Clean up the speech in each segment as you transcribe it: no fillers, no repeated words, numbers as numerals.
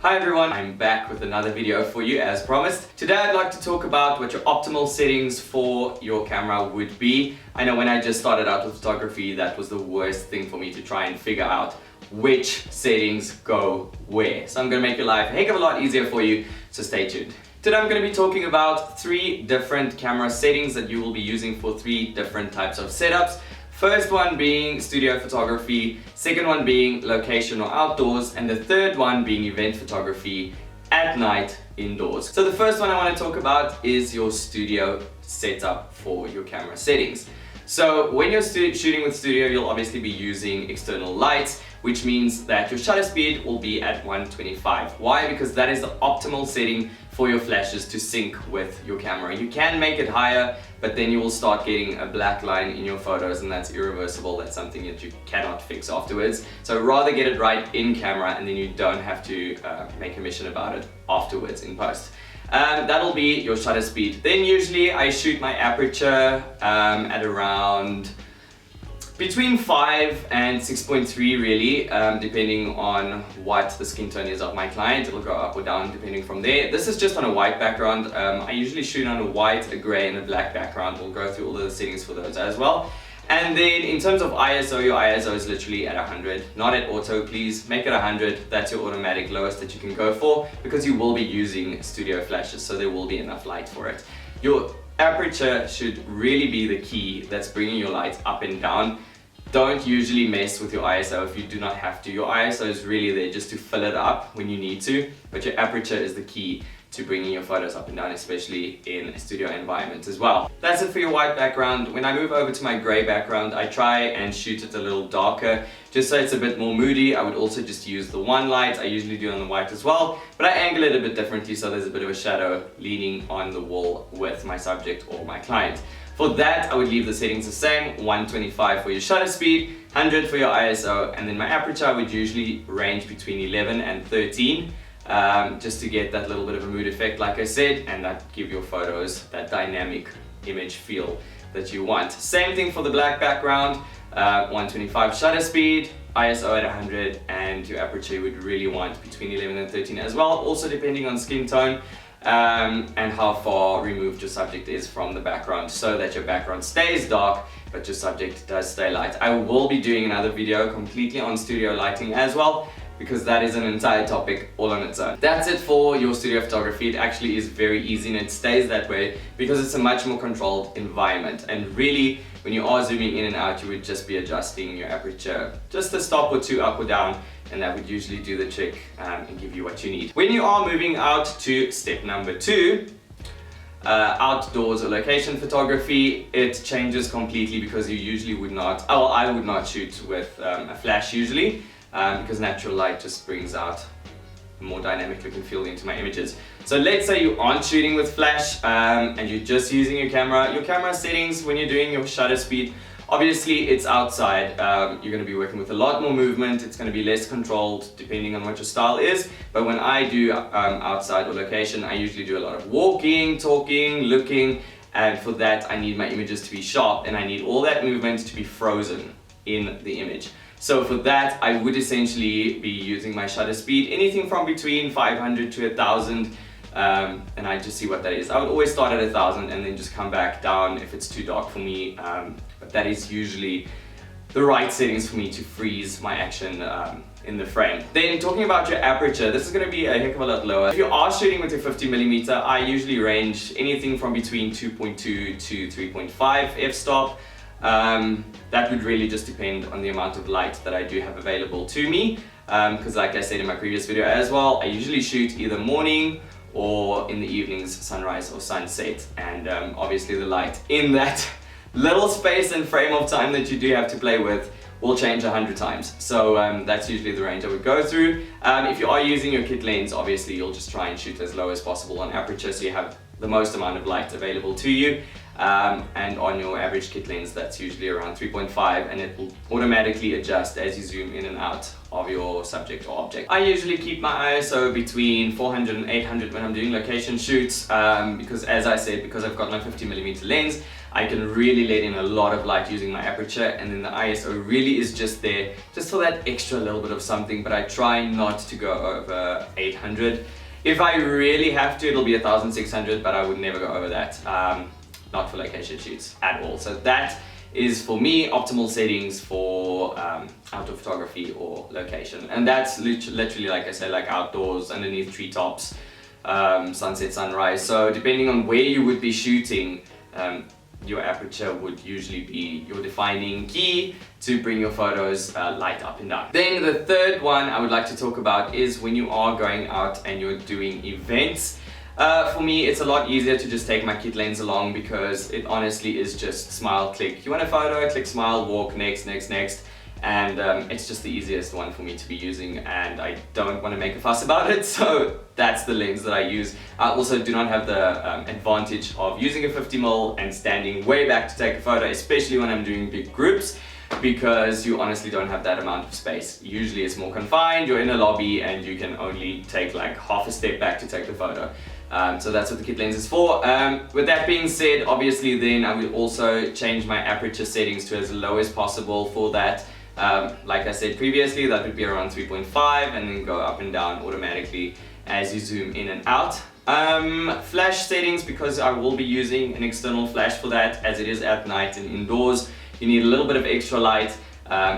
Hi everyone, I'm back with another video for you as promised. Today I'd like to talk about what your optimal settings for your camera would be. I know when I just started out with photography, that was the worst thing for me to try and figure out which settings go where. So I'm going to make your life a heck of a lot easier for you, so stay tuned. Today I'm going to be talking about 3 different camera settings that you will be using for 3 different types of setups. First one being studio photography, second one being location or outdoors, and the third one being event photography at night indoors. So the first one I want to talk about is your studio setup for your camera settings. So when you're shooting with studio, you'll obviously be using external lights, which means that your shutter speed will be at 125. Why? Because that is the optimal setting for your flashes to sync with your camera. You can make it higher, but then you will start getting a black line in your photos, and that's irreversible. That's something that you cannot fix afterwards. So rather get it right in camera, and then you don't have to make a mission about it afterwards in post. That'll be your shutter speed. Then usually I shoot my aperture at around between 5 and 6.3 really, depending on what the skin tone is of my client. It'll go up or down depending from there. This is just on a white background. I usually shoot on a white, a grey and a black background. We'll go through all the settings for those as well. And then in terms of ISO, your ISO is literally at 100, not at auto. Please make it 100. That's your automatic lowest that you can go for, because you will be using studio flashes, so there will be enough light for it. Your aperture should really be the key that's bringing your light up and down. Don't usually mess with your ISO if you do not have to. Your ISO is really there just to fill it up when you need to, but your aperture is the key to bringing your photos up and down, especially in a studio environment as well. That's it for your white background. When I move over to my grey background, I try and shoot it a little darker, just so it's a bit more moody. I would also just use the one light. I usually do on the white as well, but I angle it a bit differently, so there's a bit of a shadow leaning on the wall with my subject or my client. For that, I would leave the settings the same, 125 for your shutter speed, 100 for your ISO, and then my aperture I would usually range between 11 and 13, just to get that little bit of a mood effect, like I said, and that give your photos that dynamic image feel that you want. Same thing for the black background, 125 shutter speed, ISO at 100, and your aperture you would really want between 11 and 13 as well, also depending on skin tone. And how far removed your subject is from the background, so that your background stays dark but your subject does stay light. I will be doing another video completely on studio lighting as well, because that is an entire topic all on its own. That's it for your studio photography. It actually is very easy, and it stays that way because it's a much more controlled environment. And really, when you are zooming in and out, you would just be adjusting your aperture just a stop or two up or down, and that would usually do the trick and give you what you need. When you are moving out to step number 2, outdoors or location photography, it changes completely, because you usually would not, I would not shoot with a flash usually, because natural light just brings out a more dynamic look and feel into my images. So let's say you aren't shooting with flash and you're just using your camera settings when you're doing your shutter speed. Obviously it's outside, you're going to be working with a lot more movement, it's going to be less controlled depending on what your style is. But when I do outside or location, I usually do a lot of walking, talking, looking, and for that I need my images to be sharp, and I need all that movement to be frozen in the image. So for that, I would essentially be using my shutter speed, anything from between 500 to 1000, and I just see what that is. I would always start at 1000 and then just come back down if it's too dark for me, but that is usually the right settings for me to freeze my action in the frame. Then talking about your aperture, this is going to be a heck of a lot lower. If you are shooting with your 50mm, I usually range anything from between 2.2 to 3.5 f-stop. That would really just depend on the amount of light that I do have available to me, because like I said in my previous video as well, I usually shoot either morning or in the evenings, sunrise or sunset, and obviously the light in that little space and frame of time that you do have to play with will change 100 times. So that's usually the range I would go through. If you are using your kit lens, obviously you'll just try and shoot as low as possible on aperture, so you have the most amount of light available to you. And on your average kit lens, that's usually around 3.5, and it will automatically adjust as you zoom in and out of your subject or object. I usually keep my ISO between 400 and 800 when I'm doing location shoots, because as I said, because I've got my 50mm lens, I can really let in a lot of light using my aperture, and then the ISO really is just there just for that extra little bit of something, but I try not to go over 800. If I really have to, it'll be 1600, but I would never go over that, not for location shoots at all. So that is for me optimal settings for outdoor photography or location, and that's literally like I said, like outdoors, underneath treetops, sunset, sunrise. So depending on where you would be shooting, your aperture would usually be your defining key to bring your photos light up and down. Then the third one I would like to talk about is when you are going out and you're doing events. For me, it's a lot easier to just take my kit lens along, because it honestly is just smile, click. You want a photo, click, smile, walk, next, next, next. And it's just the easiest one for me to be using, and I don't want to make a fuss about it, so that's the lens that I use. I also do not have the advantage of using a 50mm and standing way back to take a photo, especially when I'm doing big groups, because you honestly don't have that amount of space. Usually it's more confined, you're in a lobby and you can only take like half a step back to take the photo. So that's what the kit lens is for. With that being said, obviously then I will also change my aperture settings to as low as possible for that. Like I said previously, that would be around 3.5, and then go up and down automatically as you zoom in and out. Flash settings, because I will be using an external flash for that, as it is at night and indoors, you need a little bit of extra light.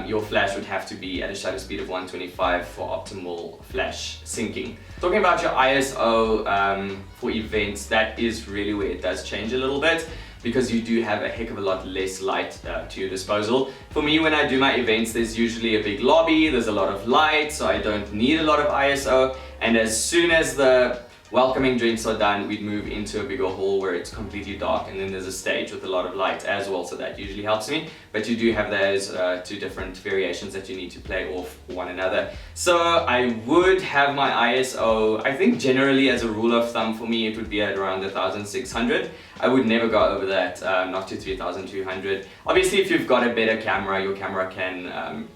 Your flash would have to be at a shutter speed of 125 for optimal flash syncing. Talking about your ISO for events, that is really where it does change a little bit, because you do have a heck of a lot less light to your disposal. For me, when I do my events, there's usually a big lobby, there's a lot of light, so I don't need a lot of ISO, and as soon as the welcoming drinks are done, we'd move into a bigger hall where it's completely dark, and then there's a stage with a lot of light as well, so that usually helps me. But you do have those two different variations that you need to play off one another. So I would have my ISO, I think generally as a rule of thumb for me, it would be at around 1600. I would never go over that, not to 3200. Obviously, if you've got a better camera, your camera can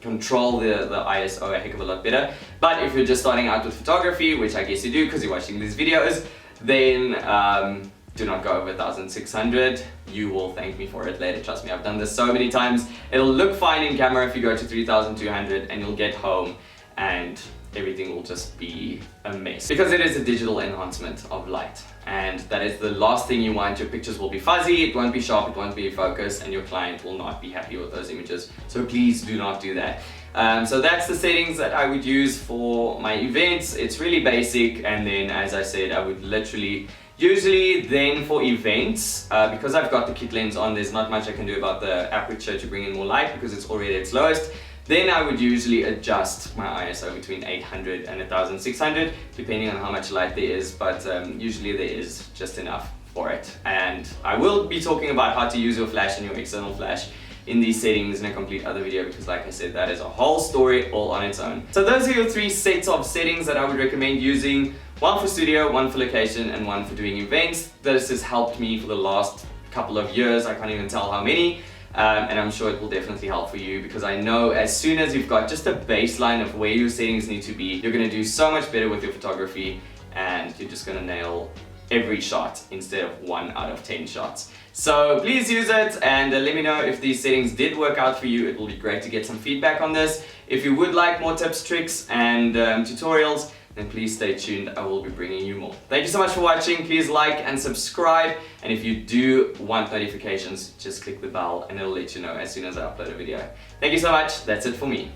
control the ISO a heck of a lot better. But if you're just starting out with photography, which I guess you do because you're watching these videos, then do not go over 1600. You will thank me for it later, trust me, I've done this so many times. It'll look fine in camera if you go to 3200, and you'll get home and everything will just be a mess, because it is a digital enhancement of light, and that is the last thing you want. Your pictures will be fuzzy, it won't be sharp, it won't be focused, and your client will not be happy with those images. So please do not do that. So that's the settings that I would use for my events. It's really basic, and then as I said, I would literally usually then for events, because I've got the kit lens on, there's not much I can do about the aperture to bring in more light because it's already at its lowest. Then I would usually adjust my ISO between 800 and 1600, depending on how much light there is, but usually there is just enough for it. And I will be talking about how to use your flash and your external flash in these settings in a complete other video, because like I said, that is a whole story all on its own. So those are your three sets of settings that I would recommend using. One for studio, one for location, and one for doing events. This has helped me for the last couple of years, I can't even tell how many. And I'm sure it will definitely help for you, because I know as soon as you've got just a baseline of where your settings need to be, you're going to do so much better with your photography, and you're just going to nail every shot instead of 1 out of 10 shots. So please use it, and let me know if these settings did work out for you. It will be great to get some feedback on this. If you would like more tips, tricks, and tutorials, then please stay tuned. I will be bringing you more. Thank you so much for watching. Please like and subscribe, and if you do want notifications, just click the bell and it'll let you know as soon as I upload a video. Thank you so much. That's it for me.